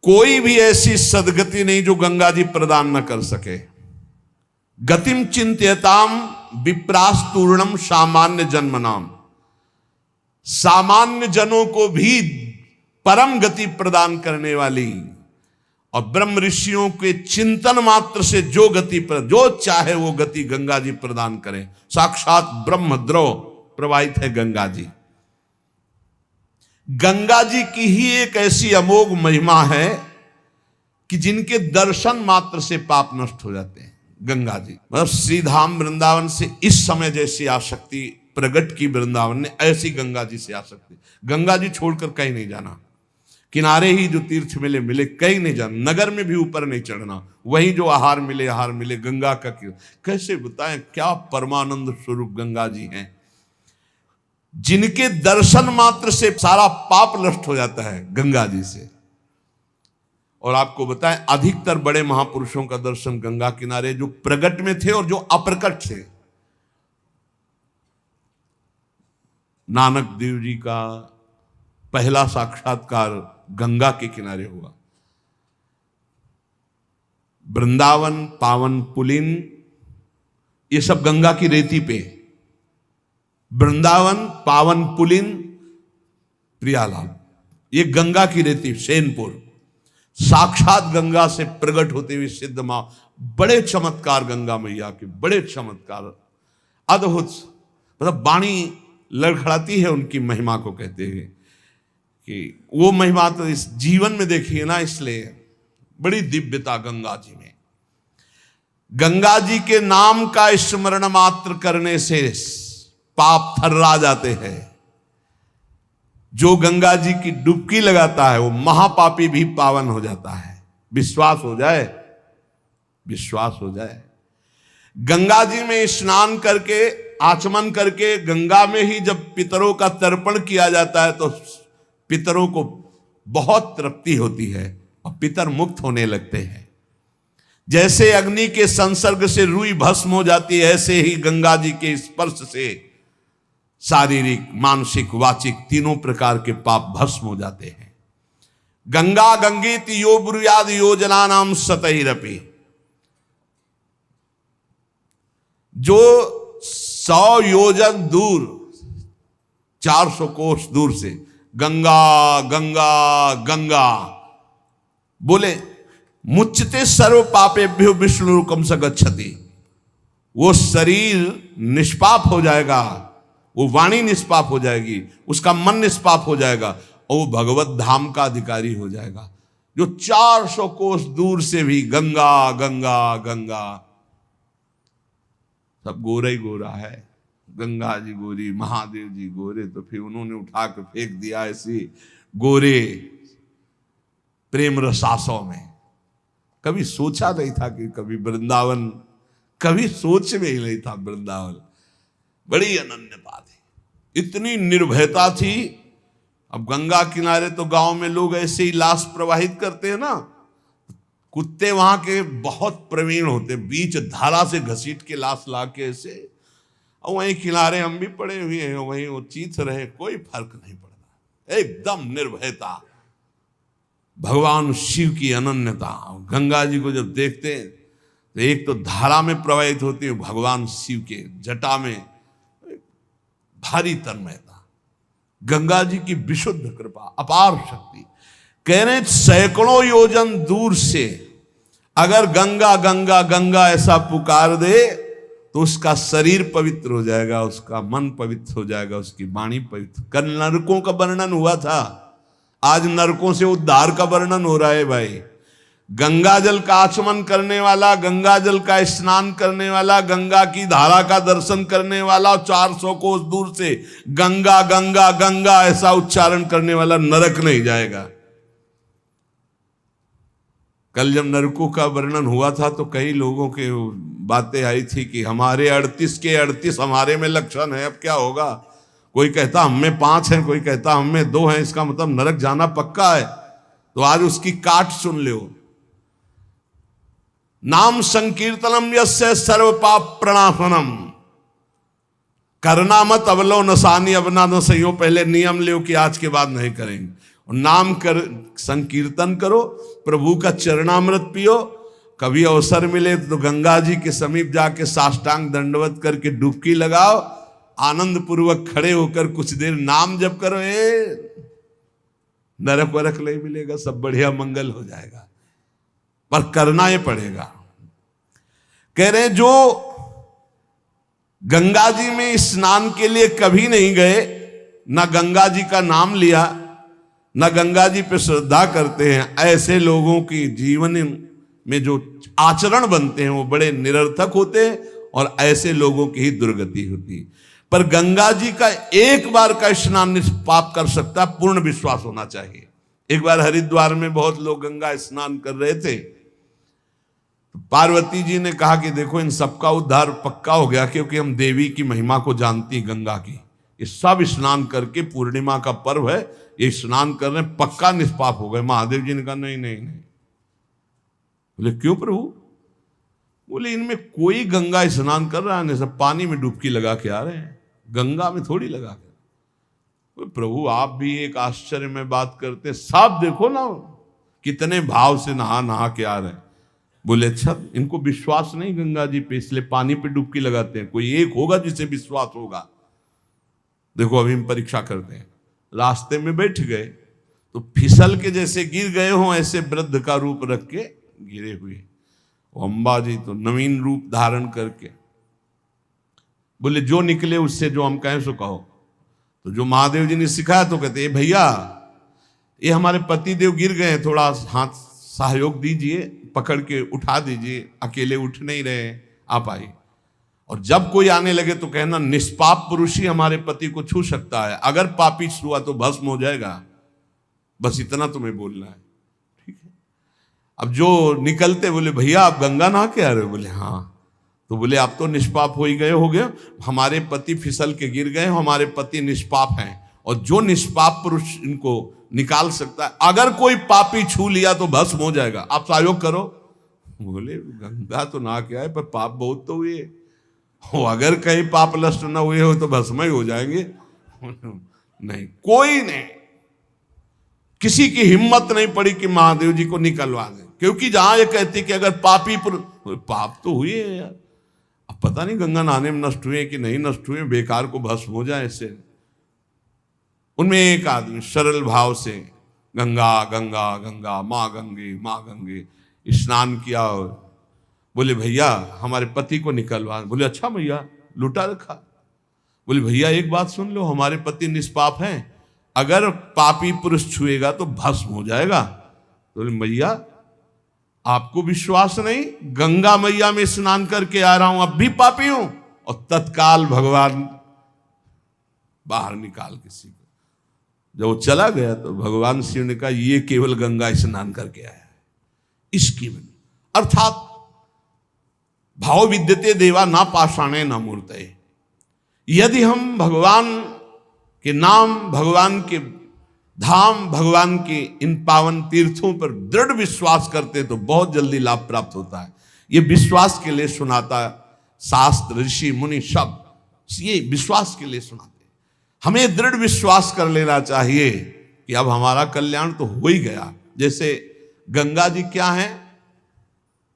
कोई भी ऐसी सदगति नहीं जो गंगा जी प्रदान न कर सके। गतिम चिंत्यताम विप्रास्तूर्णम सामान्य जन्मनाम, सामान्य जनों को भी परम गति प्रदान करने वाली और ब्रह्म ऋषियों के चिंतन मात्र से जो गति पर जो चाहे वो गति गंगा जी प्रदान करें। साक्षात ब्रह्म द्रव प्रवाहित है गंगा जी। गंगा जी की ही एक ऐसी अमोघ महिमा है कि जिनके दर्शन मात्र से पाप नष्ट हो जाते हैं। गंगा जी मतलब श्रीधाम वृंदावन से इस समय जैसी आसक्ति प्रगट की वृंदावन ने, ऐसी गंगा जी से आसक्ति। गंगा जी छोड़कर कहीं नहीं जाना, किनारे ही जो तीर्थ मिले मिले, कहीं नहीं जाना, नगर में भी ऊपर नहीं चढ़ना, वहीं जो आहार मिले गंगा का। कैसे बताएं क्या परमानंद स्वरूप गंगा जी हैं, जिनके दर्शन मात्र से सारा पाप नष्ट हो जाता है गंगा जी से। और आपको बताएं अधिकतर बड़े महापुरुषों का दर्शन गंगा किनारे जो प्रगट में थे और जो अप्रकट थे। नानक देव जी का पहला साक्षात्कार गंगा के किनारे हुआ। वृंदावन, पावन पुलिन, ये सब गंगा की रेती पे। वृंदावन, पावन पुलिन, प्रियालाल, ये गंगा की रेती, सेनपुर। साक्षात गंगा से प्रकट होते हुए सिद्ध मां, बड़े चमत्कार गंगा मैया के, बड़े चमत्कार, अद्भुत। मतलब वाणी लड़खड़ाती है उनकी महिमा को, कहते हैं कि वो महिमा तो इस जीवन में देखिए ना, इसलिए बड़ी दिव्यता गंगा जी में। गंगा जी के नाम का स्मरण मात्र करने से पाप थर्रा जाते हैं। जो गंगा जी की डुबकी लगाता है वो महापापी भी पावन हो जाता है। विश्वास हो जाए, विश्वास हो जाए। गंगा जी में स्नान करके, आचमन करके, गंगा में ही जब पितरों का तर्पण किया जाता है तो पितरों को बहुत तृप्ति होती है और पितर मुक्त होने लगते हैं। जैसे अग्नि के संसर्ग से रुई भस्म हो जाती है, ऐसे ही गंगा जी के स्पर्श से शारीरिक, मानसिक, वाचिक तीनों प्रकार के पाप भस्म हो जाते हैं। गंगा गंगेति यो ब्रूयाद योजना नाम सतैरपि, जो 100 योजन दूर, 400 कोस दूर से गंगा गंगा गंगा बोले, मुच्यते सर्व पापेभ्यो विष्णुरुकम स गच्छति, वो शरीर निष्पाप हो जाएगा, वो वाणी निष्पाप हो जाएगी, उसका मन निष्पाप हो जाएगा और वो भगवत धाम का अधिकारी हो जाएगा। जो 400 कोस दूर से भी गंगा गंगा गंगा, सब गोरा ही गोरा है। गंगा जी गोरी, महादेव जी गोरे, तो फिर उन्होंने उठा के फेंक दिया ऐसी गोरे प्रेम रसासों में। कभी सोचा नहीं था कि कभी वृंदावन, कभी सोच में ही नहीं था वृंदावन। बड़ी अनन्यता थी, इतनी निर्भयता थी। अब गंगा किनारे तो गांव में लोग ऐसे ही लाश प्रवाहित करते हैं ना, कुत्ते वहां के बहुत प्रवीण होते, बीच धारा से घसीट के लाश ला के ऐसे, और वहीं किनारे हम भी पड़े हुए हैं, वहीं वो चीथ रहे, कोई फर्क नहीं पड़ता, एकदम निर्भयता। भगवान शिव की अनन्यता। गंगा जी को जब देखते हैं तो एक तो धारा में प्रवाहित होती है, भगवान शिव के जटा में भारी तन्मयता। गंगा जी की विशुद्ध कृपा, अपार शक्ति। कह रहे सैकड़ों योजन दूर से अगर गंगा गंगा गंगा ऐसा पुकार दे तो उसका शरीर पवित्र हो जाएगा, उसका मन पवित्र हो जाएगा, उसकी वाणी पवित्र। कल नरकों का वर्णन हुआ था, आज नरकों से उद्धार का वर्णन हो रहा है भाई। गंगा जल का आचमन करने वाला, गंगा जल का स्नान करने वाला, गंगा की धारा का दर्शन करने वाला, 400 कोस दूर से गंगा गंगा गंगा ऐसा उच्चारण करने वाला नरक नहीं जाएगा। कल जब नरकों का वर्णन हुआ था तो कई लोगों के बातें आई थी कि हमारे 38 के 38 हमारे में लक्षण है, अब क्या होगा। कोई कहता हम में 5 हैं, कोई कहता हम में 2 हैं, इसका मतलब नरक जाना पक्का है। तो आज उसकी काट सुन लो। नाम संकीर्तनम यस्य सर्व पाप प्रणाशनम, करना मत अवलो नसानी, अब ना सही हो, पहले नियम लो कि आज के बाद नहीं करेंगे। नाम कर संकीर्तन करो, प्रभु का चरणामृत पियो। कभी अवसर मिले तो गंगा जी के समीप जाके साष्टांग दंडवत करके डुबकी लगाओ, आनंद पूर्वक खड़े होकर कुछ देर नाम जप करो। नरक वरक नहीं मिलेगा, सब बढ़िया मंगल हो जाएगा, पर करना ही पड़ेगा। कह रहे जो गंगा जी में स्नान के लिए कभी नहीं गए, ना गंगा जी का नाम लिया, ना गंगा जी पे श्रद्धा करते हैं, ऐसे लोगों की जीवन में जो आचरण बनते हैं वो बड़े निरर्थक होते हैं और ऐसे लोगों की ही दुर्गति होती है। पर गंगा जी का एक बार का स्नान निष्पाप कर सकता है, पूर्ण विश्वास होना चाहिए। एक बार हरिद्वार में बहुत लोग गंगा स्नान कर रहे थे, पार्वती जी ने कहा कि देखो इन सबका उद्धार पक्का हो गया, क्योंकि हम देवी की महिमा को जानती गंगा की। ये सब स्नान करके, पूर्णिमा का पर्व है, ये स्नान कर रहे पक्का निष्पाप हो गए। महादेव जी ने कहा नहीं नहीं नहीं। बोले क्यों प्रभु? बोले इनमें कोई गंगा स्नान कर रहा है नहीं, सब पानी में डुबकी लगा के आ रहे हैं, गंगा में थोड़ी लगा के। बोले प्रभु आप भी एक आश्चर्य में बात करते, सब देखो ना कितने भाव से नहा नहा के आ रहे हैं। बोले अच्छा इनको विश्वास नहीं गंगा जी पे, इसलिए पानी पे डुबकी लगाते हैं, कोई एक होगा जिसे विश्वास होगा। देखो अभी हम परीक्षा करते हैं। रास्ते में बैठ गए तो फिसल के जैसे गिर गए हों ऐसे वृद्ध का रूप रख के गिरे हुए। अम्बा जी तो नवीन रूप धारण करके बोले जो निकले उससे जो हम कहें सो कहो। तो जो महादेव जी ने सिखाया तो कहते भैया ये हमारे पति देव गिर गए, थोड़ा हाथ सहयोग दीजिए, पकड़ के उठा दीजिए, अकेले उठ नहीं रहे, आप आइए। और जब कोई आने लगे तो कहना निष्पाप पुरुष ही हमारे पति को छू सकता है, अगर पापी छुआ तो भस्म हो जाएगा। बस इतना तुम्हें बोलना है, ठीक है। अब जो निकलते बोले भैया आप गंगा नहा के आ रहे हो? बोले हाँ। तो बोले आप तो निष्पाप हो ही गए, हो गए, हमारे पति फिसल के गिर गए, हमारे पति निष्पाप हैं, और जो निष्पाप पुरुष इनको निकाल सकता है, अगर कोई पापी छू लिया तो भस्म हो जाएगा, आप सहयोग करो। बोले गंगा तो नहा के आए पर पाप बहुत तो हुए हो, अगर कहीं पाप नष्ट न हुए हो तो भस्म ही हो जाएंगे। नहीं, कोई नहीं, किसी की हिम्मत नहीं पड़ी कि महादेव जी को निकलवा दें, क्योंकि जहां ये कहती कि अगर पापी पाप तो हुए हैं यार, अब पता नहीं गंगा नहाने में नष्ट हुए कि नहीं नष्ट हुए, बेकार को भस्म हो जाए इससे। उनमें एक आदमी सरल भाव से गंगा गंगा गंगा माँ गंगे स्नान किया, और बोले भैया हमारे पति को निकलवा। बोले अच्छा भैया, लुटा रखा। बोले भैया एक बात सुन लो, हमारे पति निष्पाप हैं, अगर पापी पुरुष छुएगा तो भस्म हो जाएगा। तो बोले भैया आपको विश्वास नहीं, गंगा मैया में स्नान करके आ रहा हूं, अब भी पापी हूं। और तत्काल भगवान बाहर निकाल किसी को। जब वो चला गया तो भगवान शिव ने कहा ये केवल गंगा स्नान करके आया है, इसकी अर्थात भाव विद्यते देवा ना पाषाणे ना मूर्तये। यदि हम भगवान के नाम, भगवान के धाम, भगवान के इन पावन तीर्थों पर दृढ़ विश्वास करते तो बहुत जल्दी लाभ प्राप्त होता है। ये विश्वास के लिए सुनाता शास्त्र, ऋषि मुनि सब ये विश्वास के लिए सुनाते। हमें दृढ़ विश्वास कर लेना चाहिए कि अब हमारा कल्याण तो हो ही गया। जैसे गंगा जी क्या है?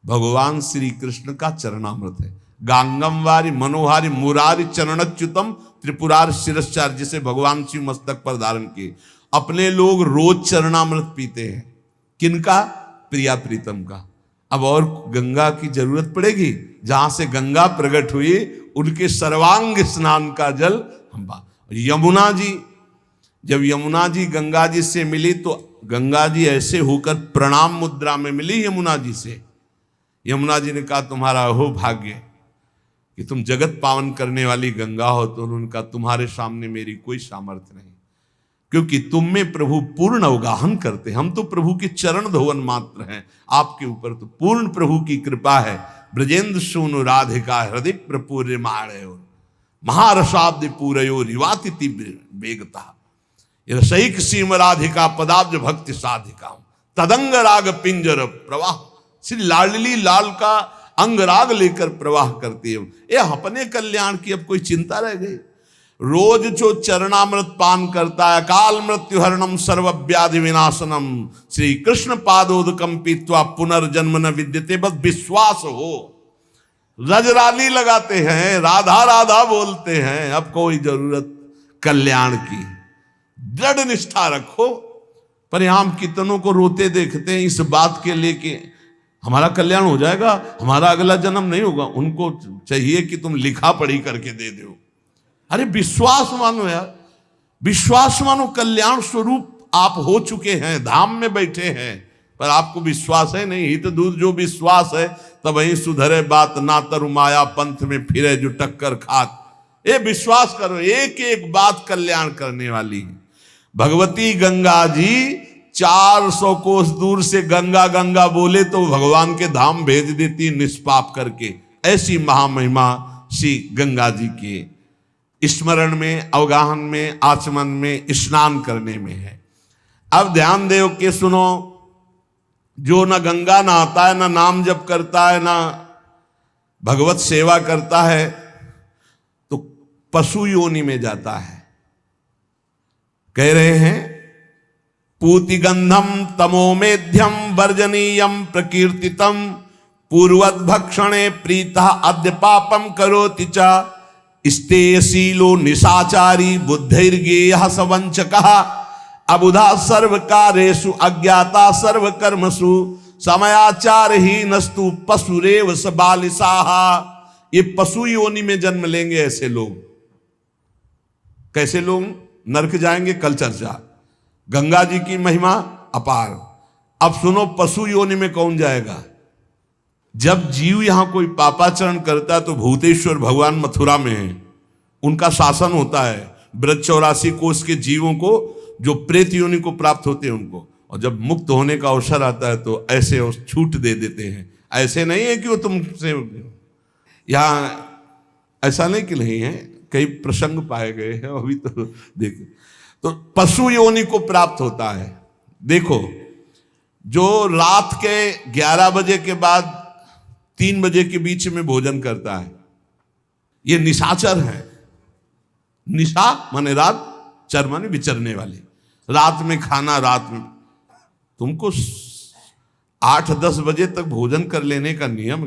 भगवान श्री कृष्ण का चरणामृत है। गांगम वारी मनोहारी मुरारी चरणच्युतम त्रिपुरार शिरश्चार, जिसे भगवान शिव मस्तक पर धारण किए। अपने लोग रोज चरणामृत पीते हैं, किनका? प्रिया प्रीतम का। अब और गंगा की जरूरत पड़ेगी? जहां से गंगा प्रकट हुई उनके सर्वांग स्नान का जल हम। यमुना जी, जब यमुना जी गंगा जी से मिली तो गंगा जी ऐसे होकर प्रणाम मुद्रा में मिली यमुना जी से। यमुना जी ने कहा तुम्हारा हो भाग्य कि तुम जगत पावन करने वाली गंगा हो। तो उन्होंने कहा तुम्हारे सामने मेरी कोई सामर्थ्य नहीं, क्योंकि तुम में प्रभु पूर्ण अवगाहन करते, हम तो प्रभु के चरण धोवन मात्र हैं, आपके ऊपर तो पूर्ण प्रभु की कृपा है। ब्रजेंद्र सोनु राधिका हृदय प्रपूर्य माणयो महारसाब्द पूरयो रिवाति तीव्र वेगता रसैक सीम राधिका पदाब्ज भक्ति साधिका तदंग राग पिंजर प्रवाह। श्री लाडली लाल का अंगराग लेकर प्रवाह करती है। ये अपने कल्याण की अब कोई चिंता रह गई? रोज जो चरणामृत पान करता है, काल मृत्यु हरणम सर्वव्याधि विनाशनम, श्री कृष्ण पादोदकम पीत्वा पुनर्जन्म न विद्यते, बस विश्वास हो। रजराली लगाते हैं, राधा राधा बोलते हैं, अब कोई जरूरत कल्याण की, दृढ़ निष्ठा रखो। पर हम कितनों को रोते देखते हैं इस बात के लिए कि हमारा कल्याण हो जाएगा, हमारा अगला जन्म नहीं होगा। उनको चाहिए कि तुम लिखा पढ़ी करके दे दो। अरे विश्वास मानो यार, विश्वास मानो। कल्याण स्वरूप आप हो चुके हैं, धाम में बैठे हैं, पर आपको विश्वास है नहीं। हित दूध जो विश्वास है, तब वही सुधरे बात, ना तरु माया पंथ में फिरे जो टक्कर खात। ये विश्वास करो, एक एक बात कल्याण करने वाली है। भगवती गंगा जी 400 कोस दूर से गंगा गंगा बोले तो भगवान के धाम भेज देती निष्पाप करके। ऐसी महामहिमा श्री गंगा जी के स्मरण में, अवगाहन में, आचमन में, स्नान करने में है। अब ध्यान दो के सुनो, जो न गंगा नहाता है, न नाम जप करता है, न भगवत सेवा करता है, तो पशु योनि में जाता है। कह रहे हैं पूतिगंधम तमोमेध्यम वर्जनीयम प्रकीर्तितम पूर्वद भक्षणे प्रीता अद्य पापम करोति च स्तेयशीलो निशाचारी बुद्धिर्गेयः सवंचकः अबुधा सर्वकारेषु अज्ञाता सर्वकर्मसु समयाचारहीनस्तु पशुरेव स बालिसाः। ये पशु योनि में जन्म लेंगे ऐसे लोग। कैसे लोग? नरक जाएंगे, कल चर्चा। गंगा जी की महिमा अपार। अब सुनो, पशु योनि में कौन जाएगा? जब जीव यहां कोई पापाचरण करता है तो भूतेश्वर भगवान मथुरा में है, उनका शासन होता है। ब्रज 84 कोष के जीवों को जो प्रेत योनि को प्राप्त होते हैं उनको, और जब मुक्त होने का अवसर आता है तो ऐसे छूट दे देते हैं। ऐसे नहीं है कि वो तुमसे, यहां ऐसा नहीं कि नहीं है, कई प्रसंग पाए गए हैं अभी तो देखो। तो पशु योनि को प्राप्त होता है। देखो, जो रात के 11 बजे के बाद 3 बजे के बीच में भोजन करता है, ये निशाचर है। निशा माने रात, चर माने विचरने वाले। रात में खाना, रात में तुमको 8-10 बजे तक भोजन कर लेने का नियम।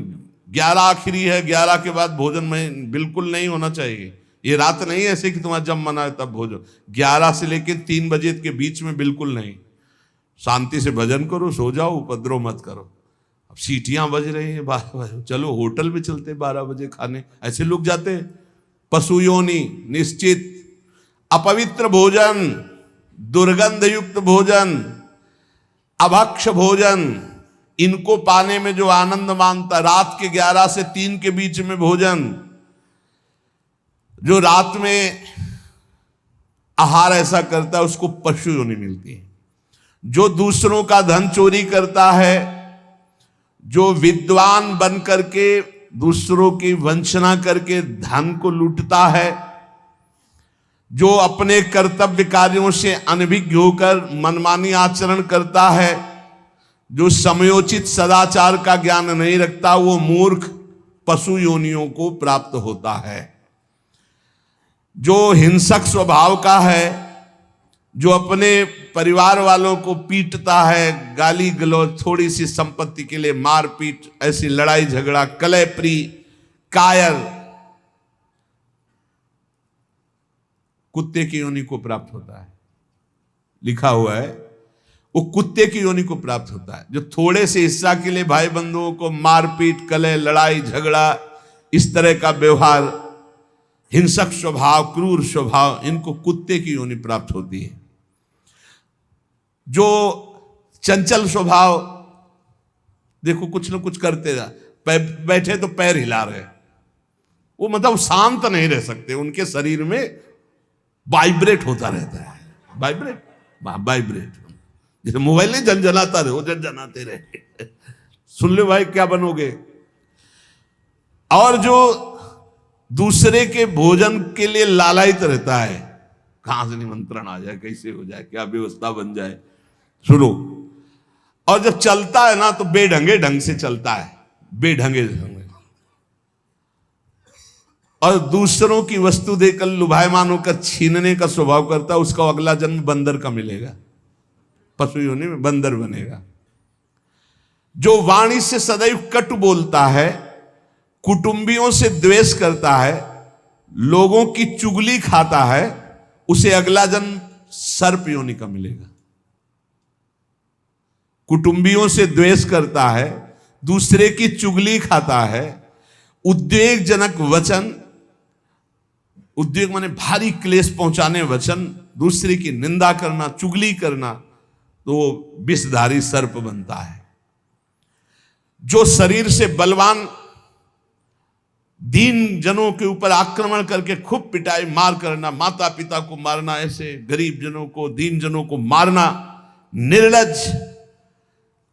11 आखिरी है, 11 के बाद भोजन में बिल्कुल नहीं होना चाहिए। ये रात नहीं है ऐसे कि तुम्हारा जब मन आए तब भोजन। 11 से लेकर 3 बजे के बीच में बिल्कुल नहीं। शांति से भजन करो, सो जाओ, उपद्रव मत करो। अब सीटियां बज रही हैं 12 बजे, चलो होटल में चलते 12 बजे खाने, ऐसे लोग जाते हैं। पशु योनि निश्चित। अपवित्र भोजन, दुर्गंध युक्त भोजन, अभक्ष भोजन, इनको पाने में जो आनंद मानता, रात के 11 से 3 के बीच में भोजन, जो रात में आहार ऐसा करता है उसको पशु योनि मिलती है। जो दूसरों का धन चोरी करता है, जो विद्वान बन करके दूसरों की वंचना करके धन को लूटता है, जो अपने कर्तव्य कार्यों से अनभिज्ञ होकर मनमानी आचरण करता है, जो समयोचित सदाचार का ज्ञान नहीं रखता, वो मूर्ख पशु योनियों को प्राप्त होता है। जो हिंसक स्वभाव का है, जो अपने परिवार वालों को पीटता है, गाली गलौज, थोड़ी सी संपत्ति के लिए मारपीट, ऐसी लड़ाई झगड़ा, कलहप्रिय, कायर, कुत्ते की योनि को प्राप्त होता है। लिखा हुआ है वो कुत्ते की योनि को प्राप्त होता है। जो थोड़े से हिस्सा के लिए भाई बंधुओं को मारपीट, कलह, लड़ाई झगड़ा, इस तरह का व्यवहार, हिंसक स्वभाव, क्रूर स्वभाव, इनको कुत्ते की योनि प्राप्त होती है। जो चंचल स्वभाव, देखो कुछ न कुछ करते जा, बैठे तो पैर हिला रहे, वो मतलब शांत नहीं रह सकते, उनके शरीर में वाइब्रेट होता रहता है। वाइब्रेट जैसे मोबाइल नहीं झनझनाता रहे, वो झनझनाते रहे। सुन लो भाई क्या बनोगे। और जो दूसरे के भोजन के लिए लालायित रहता है, कहां से निमंत्रण आ जाए, कैसे हो जाए, क्या व्यवस्था बन जाए, सुनो। और जब चलता है ना तो बेढंगे ढंग से चलता है, बेढंगे ढंग। और दूसरों की वस्तु देकर लुभायमान होकर छीनने का स्वभाव करता है, उसका अगला जन्म बंदर का मिलेगा, पशु योनि में बंदर बनेगा। जो वाणी से सदैव कट बोलता है, कुटुंबियों से द्वेष करता है, लोगों की चुगली खाता है, उसे अगला जन्म सर्प योनि का मिलेगा। कुटुंबियों से द्वेष करता है, दूसरे की चुगली खाता है, उद्वेगजनक वचन, उद्वेग माने भारी क्लेश पहुंचाने वचन, दूसरे की निंदा करना, चुगली करना, तो विषधारी सर्प बनता है। जो शरीर से बलवान दीन जनों के ऊपर आक्रमण करके खूब पिटाई मार करना, माता पिता को मारना, ऐसे गरीब जनों को, दीन जनों को मारना, निर्लज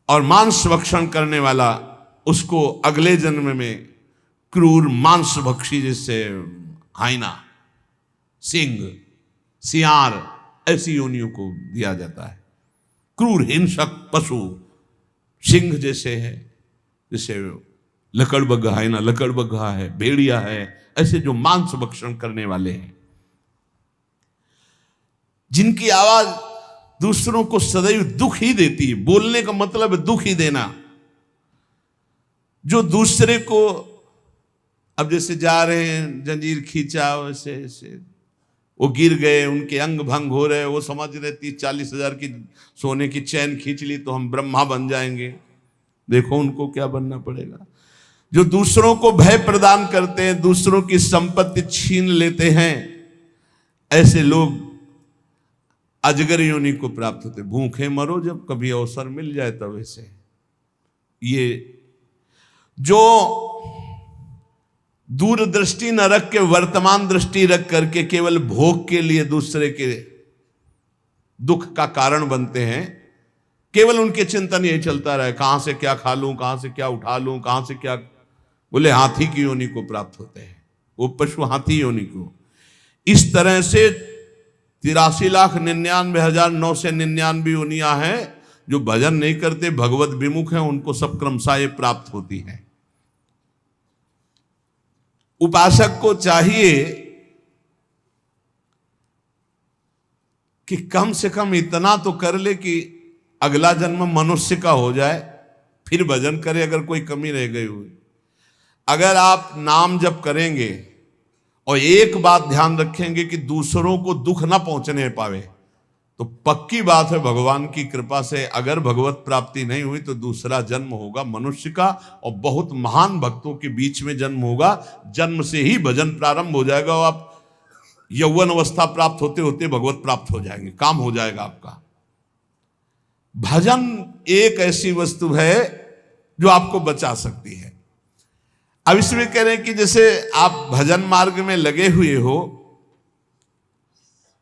और मांस भक्षण करने वाला, उसको अगले जन्म में क्रूर मांस भक्षी, जैसे हाइना, सिंह, सियार, ऐसी योनियों को दिया जाता है। क्रूर हिंसक पशु सिंह जैसे है, जैसे लकड़बग्घा हाइना, लकड़बग्घा है, भेड़िया है, ऐसे जो मांस भक्षण करने वाले हैं, जिनकी आवाज दूसरों को सदैव दुख ही देती है। बोलने का मतलब है दुख ही देना। जो दूसरे को, अब जैसे जा रहे हैं, जंजीर खींचा, वैसे ऐसे वो गिर गए, उनके अंग भंग हो रहे, वो समझ रहे 30-40 हजार की सोने की चैन खींच ली तो हम ब्रह्मा बन जाएंगे। देखो उनको क्या बनना पड़ेगा। जो दूसरों को भय प्रदान करते हैं, दूसरों की संपत्ति छीन लेते हैं, ऐसे लोग अजगर योनि को प्राप्त होते। भूखे मरो जब कभी अवसर मिल जाए तब। ऐसे ये जो दूरदृष्टि न रख के वर्तमान दृष्टि रख करके केवल भोग के लिए दूसरे के दुख का कारण बनते हैं, केवल उनके चिंतन यही चलता रहे, कहां से क्या खा लूं, कहां से क्या उठा लूं, कहां से क्या, बोले हाथी की योनि को प्राप्त होते हैं, वो पशु हाथी योनि को। इस तरह से 83,99,999 योनियां हैं। जो भजन नहीं करते, भगवत विमुख हैं, उनको सब क्रमशः ये प्राप्त होती है। उपासक को चाहिए कि कम से कम इतना तो कर ले कि अगला जन्म मनुष्य का हो जाए, फिर भजन करे अगर कोई कमी रह गई हुई। अगर आप नाम जप करेंगे और एक बात ध्यान रखेंगे कि दूसरों को दुख ना पहुंचने पावे, तो पक्की बात है भगवान की कृपा से अगर भगवत प्राप्ति नहीं हुई तो दूसरा जन्म होगा मनुष्य का, और बहुत महान भक्तों के बीच में जन्म होगा। जन्म से ही भजन प्रारंभ हो जाएगा और आप यौवन अवस्था प्राप्त होते होते भगवत प्राप्त हो जाएंगे, काम हो जाएगा आपका। भजन एक ऐसी वस्तु है जो आपको बचा सकती है। अब इसमें कह रहे हैं कि जैसे आप भजन मार्ग में लगे हुए हो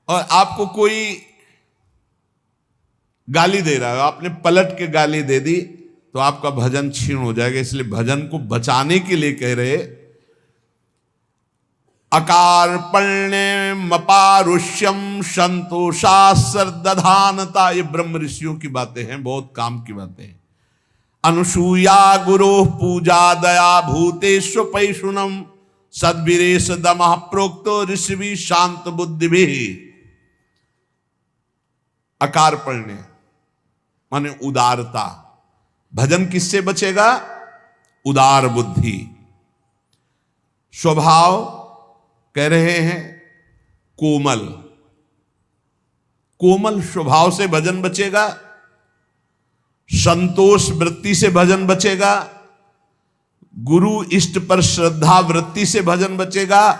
और आपको कोई गाली दे रहा है, आपने पलट के गाली दे दी तो आपका भजन क्षीण हो जाएगा। इसलिए भजन को बचाने के लिए कह रहे, अकार्पण्य मपारुष्यम संतोषा सरदधानता। ये ब्रह्म ऋषियों की बातें हैं, बहुत काम की बातें हैं। अनुसूया गुरो पूजा दया भूतेषु पैशुनम सद्वीरेश दमः प्रोक्तो ऋषि शांत बुद्धि भी। अकार्पण्य माने उदारता। भजन किससे बचेगा? उदार बुद्धि। स्वभाव कह रहे हैं कोमल, कोमल स्वभाव से भजन बचेगा। संतोष वृत्ति से भजन बचेगा। गुरु इष्ट पर श्रद्धा वृत्ति से भजन बचेगा।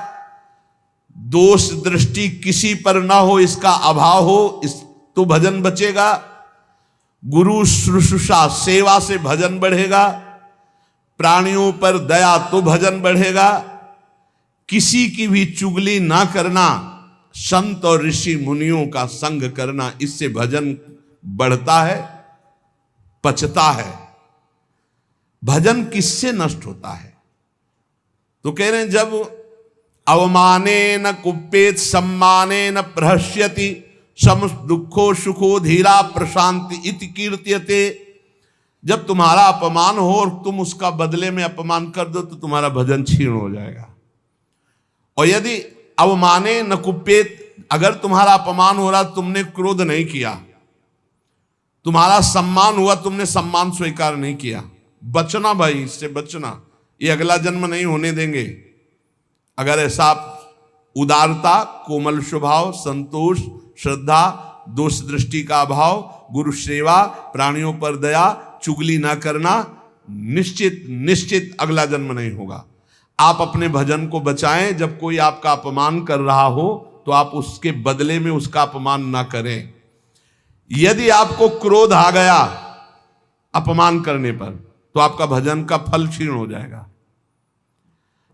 दोष दृष्टि किसी पर ना हो, इसका अभाव हो, इस तो भजन बचेगा। गुरु शुश्रूषा सेवा से भजन बढ़ेगा। प्राणियों पर दया तो भजन बढ़ेगा। किसी की भी चुगली ना करना, संत और ऋषि मुनियों का संग करना, इससे भजन बढ़ता है, पचता है। भजन किससे नष्ट होता है? तो कह रहे हैं जब अवमाने न कुप्येत सम्माने न प्रहस्यति सम दुखो सुखो धीरा प्रशांति इति कीर्त्यते। जब तुम्हारा अपमान हो और तुम उसका बदले में अपमान कर दो तो तुम्हारा भजन क्षीण हो जाएगा। और यदि अवमाने न कुप्येत, अगर तुम्हारा अपमान हो रहा तुमने क्रोध नहीं किया, तुम्हारा सम्मान हुआ तुमने सम्मान स्वीकार नहीं किया, बचना भाई, इससे बचना, ये अगला जन्म नहीं होने देंगे। अगर ऐसा आप उदारता, कोमल स्वभाव, संतोष, श्रद्धा, दोष दृष्टि का अभाव, गुरु सेवा, प्राणियों पर दया, चुगली ना करना, निश्चित निश्चित अगला जन्म नहीं होगा। आप अपने भजन को बचाएं। जब कोई आपका अपमान कर रहा हो तो आप उसके बदले में उसका अपमान ना करें। यदि आपको क्रोध आ गया अपमान करने पर तो आपका भजन का फल क्षीण हो जाएगा।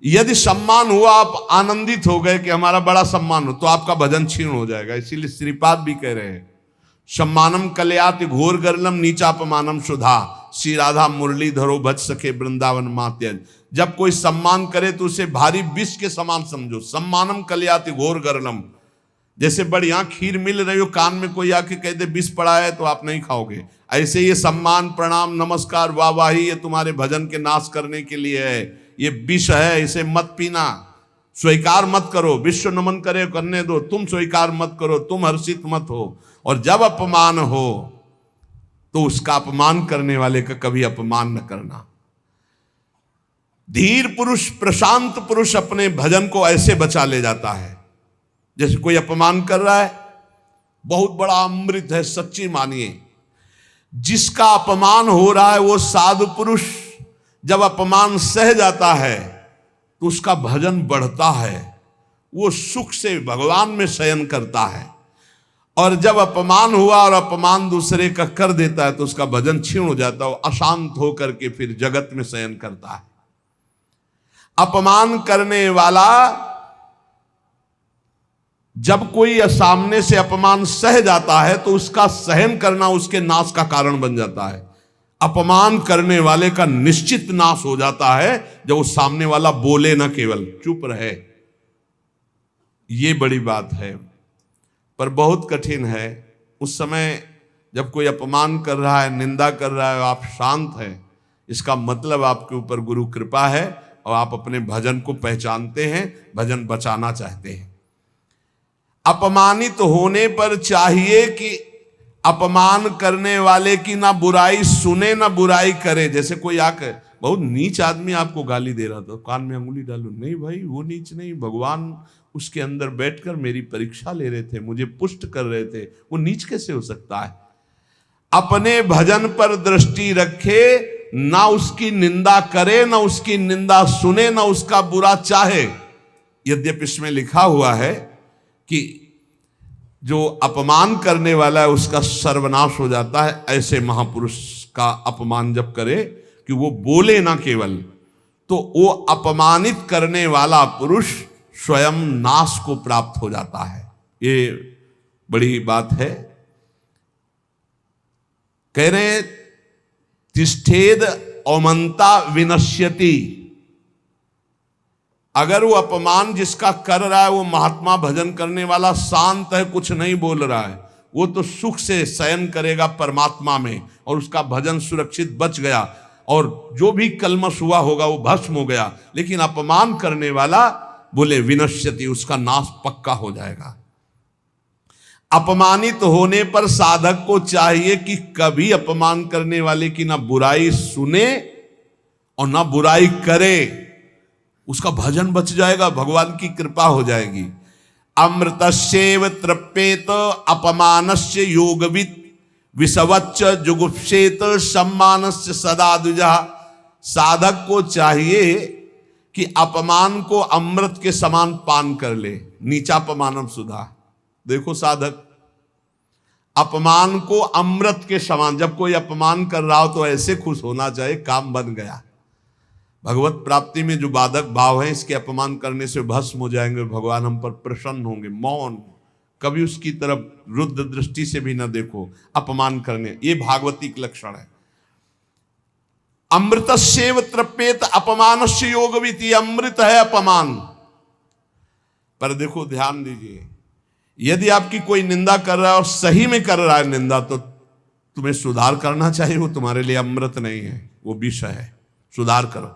यदि सम्मान हुआ, आप आनंदित हो गए कि हमारा बड़ा सम्मान हो, तो आपका भजन क्षीण हो जाएगा। इसीलिए श्रीपाद भी कह रहे हैं, सम्मानम कल्याति घोर गर्लम नीचापमानम सुधा, श्री राधा मुरली धरो भज सके वृंदावन मात्यज। जब कोई सम्मान करे तो उसे भारी विष के समान समझो। सम्मानम कल्याति घोर गर्लम, जैसे बढ़िया खीर मिल रही हो, कान में कोई आके कह दे विष पड़ा है तो आप नहीं खाओगे। ऐसे ये सम्मान, प्रणाम, नमस्कार, वाहवाही, ये तुम्हारे भजन के नाश करने के लिए है, ये विष है, इसे मत पीना, स्वीकार मत करो। विश्व नमन करे करने दो, तुम स्वीकार मत करो, तुम हर्षित मत हो। और जब अपमान हो तो उसका अपमान करने वाले का कभी अपमान न करना। धीर पुरुष, प्रशांत पुरुष अपने भजन को ऐसे बचा ले जाता है। जैसे कोई अपमान कर रहा है, बहुत बड़ा अमृत है, सच्ची मानिए। जिसका अपमान हो रहा है वो साधु पुरुष जब अपमान सह जाता है तो उसका भजन बढ़ता है, वो सुख से भगवान में शयन करता है। और जब अपमान हुआ और अपमान दूसरे का कर देता है तो उसका भजन क्षीण हो जाता है, वो अशांत होकर के फिर जगत में शयन करता है। अपमान करने वाला जब कोई सामने से अपमान सह जाता है तो उसका सहन करना उसके नाश का कारण बन जाता है। अपमान करने वाले का निश्चित नाश हो जाता है जब वो सामने वाला बोले ना, केवल चुप रहे। ये बड़ी बात है, पर बहुत कठिन है। उस समय जब कोई अपमान कर रहा है, निंदा कर रहा है, आप शांत हैं, इसका मतलब आपके ऊपर गुरु कृपा है और आप अपने भजन को पहचानते हैं, भजन बचाना चाहते हैं। अपमानित होने पर चाहिए कि अपमान करने वाले की ना बुराई सुने ना बुराई करे। जैसे कोई आकर बहुत नीच आदमी आपको गाली दे रहा था, कान में अंगुली डालो, नहीं भाई वो नीच नहीं, भगवान उसके अंदर बैठकर मेरी परीक्षा ले रहे थे, मुझे पुष्ट कर रहे थे, वो नीच कैसे हो सकता है। अपने भजन पर दृष्टि रखे, ना उसकी निंदा करे, ना उसकी निंदा सुने, ना उसका बुरा चाहे। यद्यपि इसमें लिखा हुआ है कि जो अपमान करने वाला है उसका सर्वनाश हो जाता है। ऐसे महापुरुष का अपमान जब करे कि वो बोले ना केवल, तो वो अपमानित करने वाला पुरुष स्वयं नाश को प्राप्त हो जाता है। ये बड़ी बात है। कह रहे तिष्ठेद औमंता विनश्यति। अगर वो अपमान जिसका कर रहा है वो महात्मा भजन करने वाला शांत है, कुछ नहीं बोल रहा है, वो तो सुख से शयन करेगा परमात्मा में और उसका भजन सुरक्षित बच गया और जो भी कलमश हुआ होगा वो भस्म हो गया। लेकिन अपमान करने वाला बोले विनश्यति, उसका नाश पक्का हो जाएगा। अपमानित होने पर साधक को चाहिए कि कभी अपमान करने वाले की ना बुराई सुने और ना बुराई करे, उसका भजन बच जाएगा, भगवान की कृपा हो जाएगी। अमृतस्येव तृप्येत अपमानस्य योगवित् विषवच्च जुगुप्सेत सम्मानस्य सदा द्विजः। साधक को चाहिए कि अपमान को अमृत के समान पान कर ले, नीचापमानम सुधा। देखो साधक, अपमान को अमृत के समान, जब कोई अपमान कर रहा हो तो ऐसे खुश होना चाहिए काम बन गया। भगवत प्राप्ति में जो बाधक भाव है, इसके अपमान करने से भस्म हो जाएंगे, भगवान हम पर प्रसन्न होंगे। मौन, कभी उसकी तरफ रुद्र दृष्टि से भी न देखो। अपमान करने, ये भागवती का लक्षण है। अमृतस्येव तृप्येत अपमानस्य योगवित्, अमृत है अपमान। पर देखो ध्यान दीजिए, यदि आपकी कोई निंदा कर रहा है और सही में कर रहा है निंदा, तो तुम्हें सुधार करना चाहिए। वो तुम्हारे लिए अमृत नहीं है, वो विष है, सुधार करो।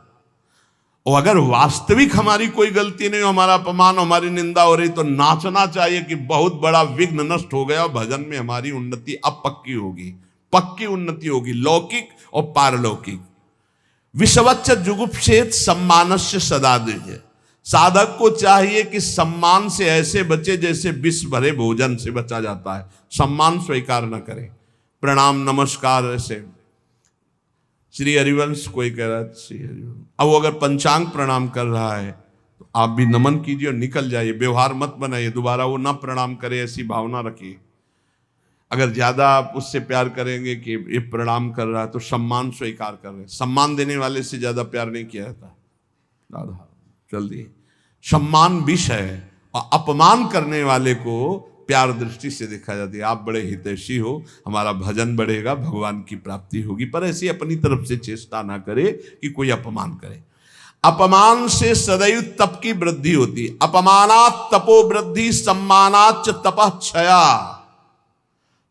और अगर वास्तविक हमारी कोई गलती नहीं हो, हमारा अपमान, हमारी निंदा हो रही, तो नाचना चाहिए कि बहुत बड़ा विघ्न नष्ट हो गया और भजन में हमारी उन्नति अब पक्की होगी, पक्की उन्नति होगी, लौकिक और पारलौकिक। विषवच्च जुगुप्सेत सम्मानस्य सदा द्विज। साधक को चाहिए कि सम्मान से ऐसे बचे जैसे विष भरे भोजन से बचा जाता है। सम्मान स्वीकार न करे, प्रणाम नमस्कार ऐसे। श्री हरिवंश कोई कह रहा है, श्री हरिवंश, अब वो अगर पंचांग प्रणाम कर रहा है तो आप भी नमन कीजिए और निकल जाइए, व्यवहार मत बनाइए, दोबारा वो ना प्रणाम करे ऐसी भावना रखिए। अगर ज्यादा आप उससे प्यार करेंगे कि ये प्रणाम कर रहा है तो सम्मान स्वीकार कर रहे हैं। सम्मान देने वाले से ज्यादा प्यार नहीं किया जाता। राधा जल्दी, सम्मान विष है और अपमान करने वाले को प्यार दृष्टि से देखा जाती है। आप बड़े हितैषी हो, हमारा भजन बढ़ेगा, भगवान की प्राप्ति होगी, पर ऐसी अपनी तरफ से चेष्टा ना करे कि कोई अपमान करे। अपमान से सदैव तप की वृद्धि होती है। अपमानात् तपो वृद्धि, सम्मानाच्च तपः क्षया।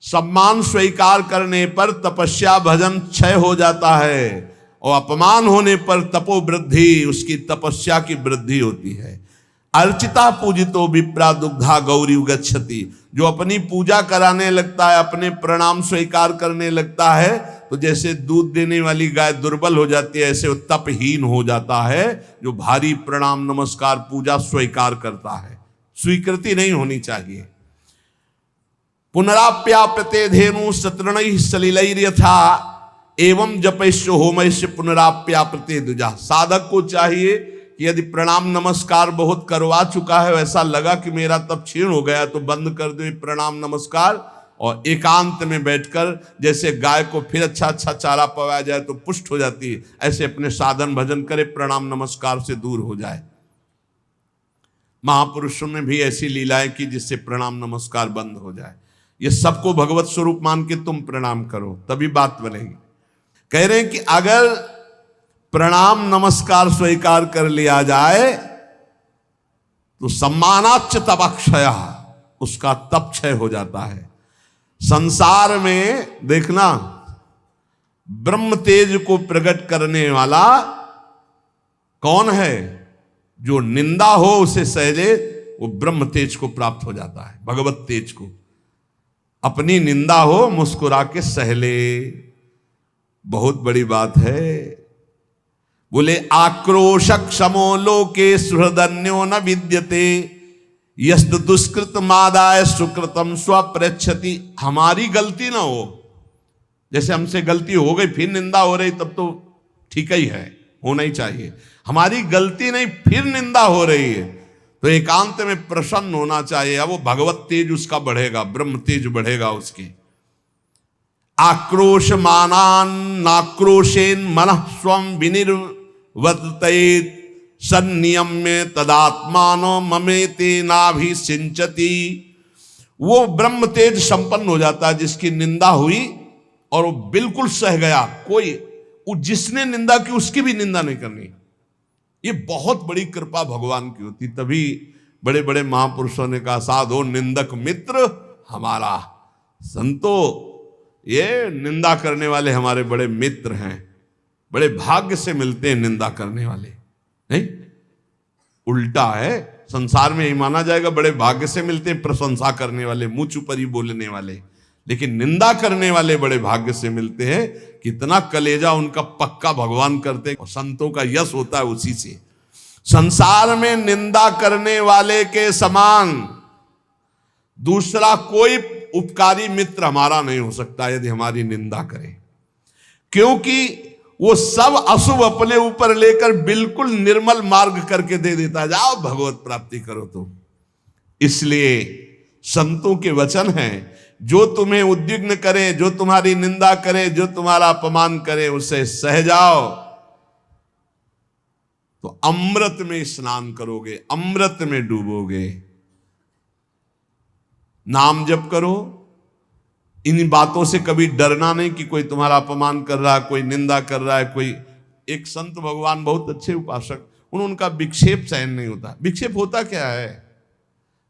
सम्मान स्वीकार करने पर तपस्या भजन क्षय हो जाता है और अपमान होने पर तपो वृद्धि, उसकी तपस्या की वृद्धि होती है। अर्चिता पूजितो विप्रा दुग्धा गौरी गच्छति। जो अपनी पूजा कराने लगता है, अपने प्रणाम स्वीकार करने लगता है, तो जैसे दूध देने वाली गाय दुर्बल हो जाती है, ऐसे वो तपहीन हो जाता है जो भारी प्रणाम नमस्कार पूजा स्वीकार करता है। स्वीकृति नहीं होनी चाहिए। पुनराप्याप्यते धेनु शतृणैः सलिलैर्यथा एवं जपैश्च होमैश्च पुनराप्याप्यते द्विजा। साधक को चाहिए कि यदि प्रणाम नमस्कार बहुत करवा चुका है, वैसा लगा कि मेरा तप क्षीण हो गया, तो बंद कर दो प्रणाम नमस्कार और एकांत में बैठकर, जैसे गाय को फिर अच्छा अच्छा चारा पवाया जाए तो पुष्ट हो जाती है, ऐसे अपने साधन भजन करे, प्रणाम नमस्कार से दूर हो जाए। महापुरुषों ने भी ऐसी लीलाएं की जिससे प्रणाम नमस्कार बंद हो जाए। ये सबको भगवत स्वरूप मान के तुम प्रणाम करो, तभी बात बनेगी। कह रहे हैं कि अगर प्रणाम नमस्कार स्वीकार कर लिया जाए तो सम्मानाच्च तपक्षय, उसका तप क्षय हो जाता है। संसार में देखना, ब्रह्म तेज को प्रकट करने वाला कौन है? जो निंदा हो उसे सहले, वो ब्रह्म तेज को प्राप्त हो जाता है, भगवत तेज को। अपनी निंदा हो मुस्कुरा के सहले, बहुत बड़ी बात है। बोले आक्रोशक समो लोके सुहृदन्यो न विद्यते यस्त दुष्कृत मादाय सुकृतम स्वप्रच्छति। हमारी गलती ना हो, जैसे हमसे गलती हो गई फिर निंदा हो रही, तब तो ठीक ही है, होना ही चाहिए। हमारी गलती नहीं, फिर निंदा हो रही है तो एकांत में प्रसन्न होना चाहिए। अब वो भगवत तेज उसका बढ़ेगा, ब्रह्म तेज बढ़ेगा उसके। आक्रोश मानान नाक्रोशेन मनः स्वम विनिर्वर्तयेत् सन्नियम्य तदात्मानो ममेते नाभिसिंचति। वो ब्रह्म तेज संपन्न हो जाता है जिसकी निंदा हुई और वो बिल्कुल सह गया। कोई जिसने निंदा की उसकी भी निंदा नहीं करनी। ये बहुत बड़ी कृपा भगवान की होती। तभी बड़े बड़े महापुरुषों ने कहा, साधो निंदक मित्र हमारा। संतो, ये निंदा करने वाले हमारे बड़े मित्र हैं, बड़े भाग्य से मिलते हैं निंदा करने वाले। नहीं, उल्टा है, संसार में ही माना जाएगा बड़े भाग्य से मिलते हैं प्रशंसा करने वाले, मुंह चुपरी बोलने वाले, लेकिन निंदा करने वाले बड़े भाग्य से मिलते हैं। कितना कलेजा उनका पक्का भगवान करते हैं, और संतों का यश होता है उसी से। संसार में निंदा करने वाले के समान दूसरा कोई उपकारी मित्र हमारा नहीं हो सकता यदि हमारी निंदा करे, क्योंकि वो सब अशुभ अपने ऊपर लेकर बिल्कुल निर्मल मार्ग करके दे देता है, जाओ भगवत प्राप्ति करो तुम। इसलिए संतों के वचन हैं, जो तुम्हें उद्विग्न करे, जो तुम्हारी निंदा करे, जो तुम्हारा अपमान करे, उसे सह जाओ तो अमृत में स्नान करोगे, अमृत में डूबोगे। नाम जप करो, इन बातों से कभी डरना नहीं कि कोई तुम्हारा अपमान कर रहा है, कोई निंदा कर रहा है, कोई। एक संत भगवान बहुत अच्छे उपासक, उनका विक्षेप सहन नहीं होता। विक्षेप होता क्या है?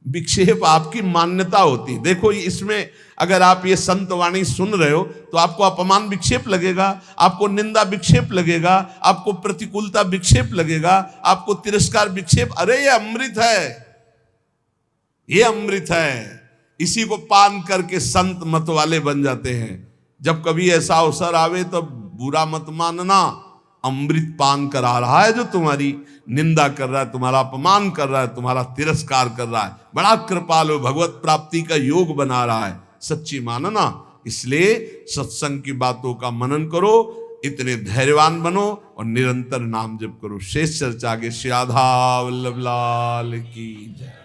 विक्षेप आपकी मान्यता होती है। देखो इसमें अगर आप ये संत वाणी सुन रहे हो तो आपको अपमान विक्षेप लगेगा, आपको निंदा विक्षेप लगेगा, आपको प्रतिकूलता विक्षेप लगेगा, आपको तिरस्कार विक्षेप। अरे ये अमृत है, ये अमृत है। इसी को पान करके संत मत वाले बन जाते हैं। जब कभी ऐसा अवसर आवे तो बुरा मत मानना, अमृत पान करा रहा है जो तुम्हारी निंदा कर रहा है, तुम्हारा अपमान कर रहा है, तुम्हारा तिरस्कार कर रहा है। बड़ा कृपालु, भगवत प्राप्ति का योग बना रहा है, सच्ची मानना। इसलिए सत्संग की बातों का मनन करो, इतने धैर्यवान बनो और निरंतर नाम जप करो। शेष चर्चा आगे। श्री राधा वल्लभ लाल की जय।